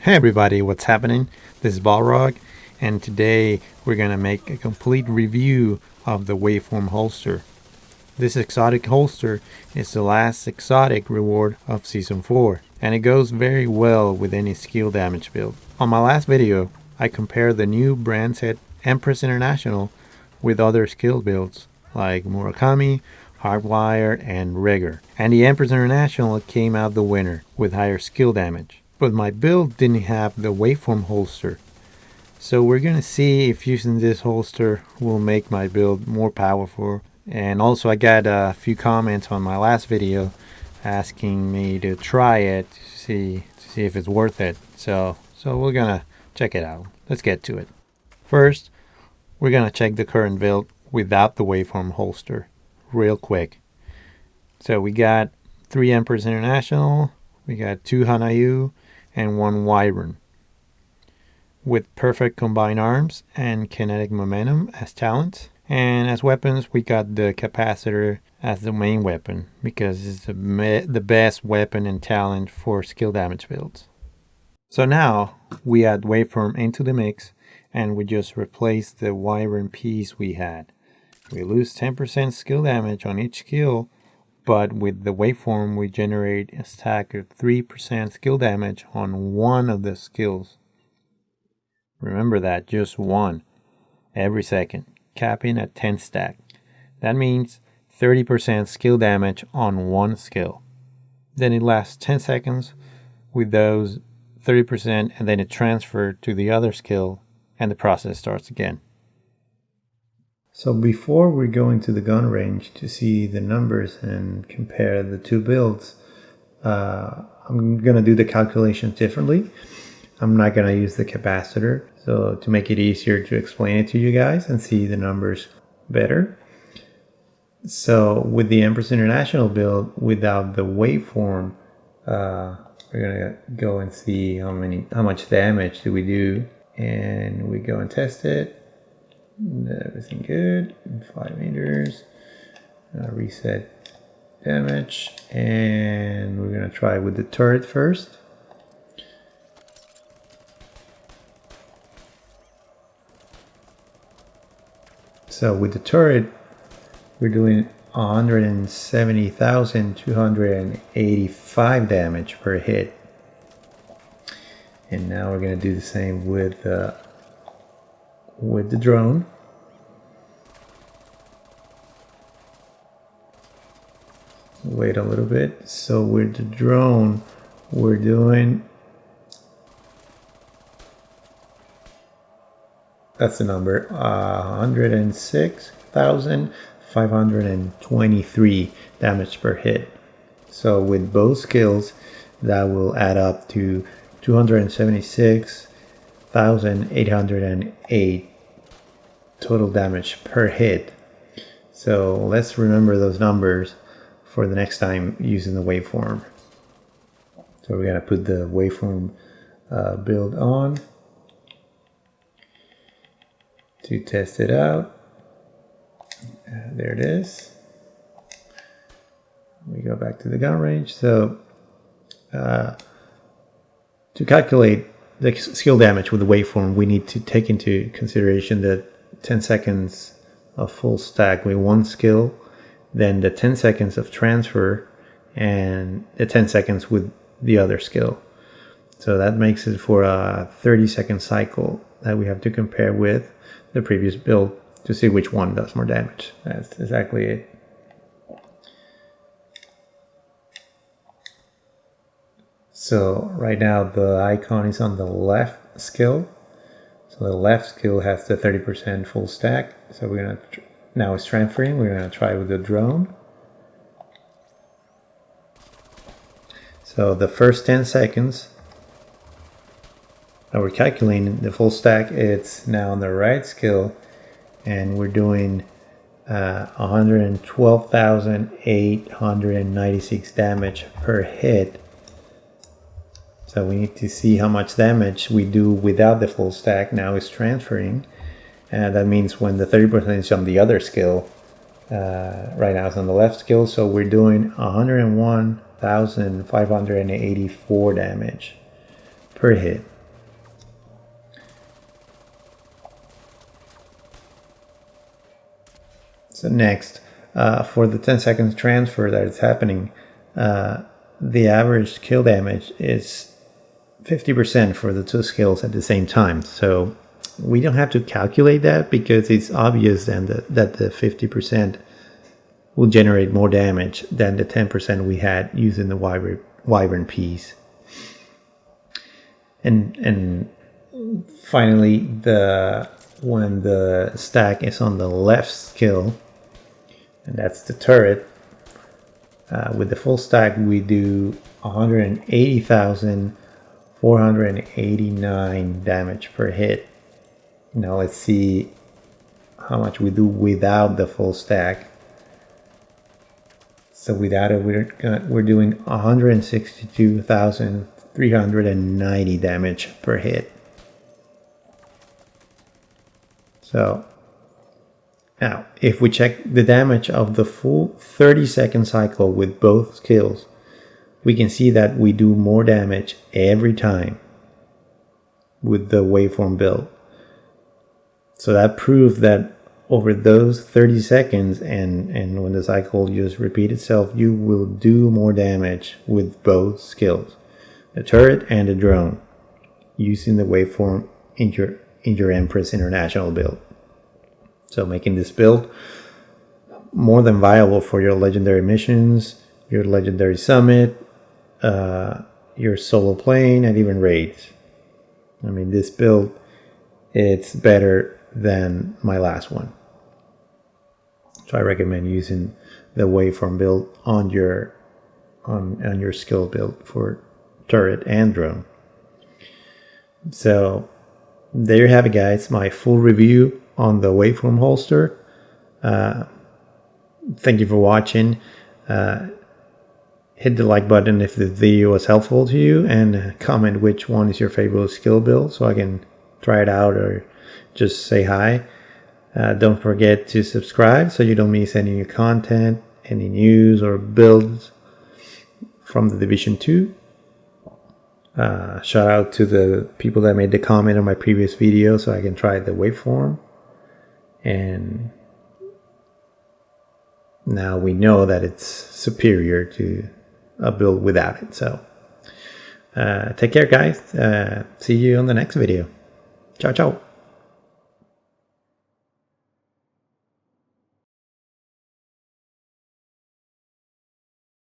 Hey everybody, what's happening? This is Balrogx, and today we're going to make a complete review of the Waveform Holster. This exotic holster is the last exotic reward of Season 4, and it goes very well with any skill damage build. On my last video, I compared the new brand set Empress International with other skill builds like Murakami, Hardwire, and Rigger, and the Empress International came out the winner with higher skill damage. But my build didn't have the Waveform holster. So we're gonna see if using this holster will make my build more powerful. And also I got a few comments on my last video asking me to try it to see if it's worth it. So we're gonna check it out. Let's get to it. First, we're gonna check the current build without the Waveform holster real quick. So we got 3 Empress International, we got 2 Hanayu, and 1 Wyvern, with perfect combined arms and kinetic momentum as talents. And as weapons, we got the Capacitor as the main weapon because it's the best weapon and talent for skill damage builds. So now we add Waveform into the mix and we just replace the Wyvern piece we had. We lose 10% skill damage on each skill, but with the Waveform we generate a stack of 3% skill damage on one of the skills. Remember that, just one every second, capping at 10 stack. That means 30% skill damage on one skill. Then it lasts 10 seconds with those 30%, and then it transfers to the other skill and the process starts again. So before we go into the gun range to see the numbers and compare the two builds, I'm going to do the calculations differently. I'm not going to use the capacitor, so to make it easier to explain it to you guys and see the numbers better. So with the Empress International build, without the Waveform, we're going to go and see how much damage do we do, and we go and test it. Everything good. 5 meters. Reset damage, and we're gonna try with the turret first. So with the turret, we're doing 170,285 damage per hit, and now we're gonna do the same with the drone. Wait a little bit. So with the drone, we're doing, that's the number, 106,523 damage per hit. So with both skills, that will add up to 276,808 total damage per hit. So let's remember those numbers for the next time using the Waveform. So we're gonna put the Waveform build on to test it out. There it is. We go back to the gun range. So to calculate the skill damage with the Waveform, we need to take into consideration the 10 seconds of full stack with one skill, then the 10 seconds of transfer, and the 10 seconds with the other skill. So that makes it for a 30-second cycle that we have to compare with the previous build to see which one does more damage. That's exactly it. So right now the icon is on the left skill. So the left skill has the 30% full stack. So we're gonna, now it's transferring, we're gonna try with the drone. So the first 10 seconds that we're calculating the full stack, it's now on the right skill, and we're doing 112,896 damage per hit. So we need to see how much damage we do without the full stack. Now it's transferring, and that means when the 30% is on the other skill, right now it's on the left skill, so we're doing 101,584 damage per hit. So next, for the 10 seconds transfer that is happening, the average kill damage is 50% for the two skills at the same time. So we don't have to calculate that because it's obvious then that the 50% will generate more damage than the 10% we had using the Wyvern piece. And finally, when the stack is on the left skill, and that's the turret, with the full stack we do 180,489 damage per hit. Now let's see how much we do without the full stack. So without it, we're doing 162,390 damage per hit. So now, if we check the damage of the full 30-second cycle with both skills, we can see that we do more damage every time with the Waveform build. So that proves that over those 30 seconds and when the cycle just repeats itself, you will do more damage with both skills, the turret and the drone, using the Waveform in your Empress International build. So making this build more than viable for your legendary missions, your legendary summit, your solo playing, and even raids. I mean, this build, it's better than my last one. So I recommend using the Waveform build on your skill build for turret and drone. So there you have it, guys, my full review on the Waveform holster. Thank you for watching. Hit the like button if the video was helpful to you, and comment which one is your favorite skill build so I can try it out or just say hi. Don't forget to subscribe so you don't miss any new content, any news or builds from the Division 2. Shout out to the people that made the comment on my previous video so I can try the Waveform. And now we know that it's superior to a build without it. So take care, guys. See you on the next video. Ciao, ciao.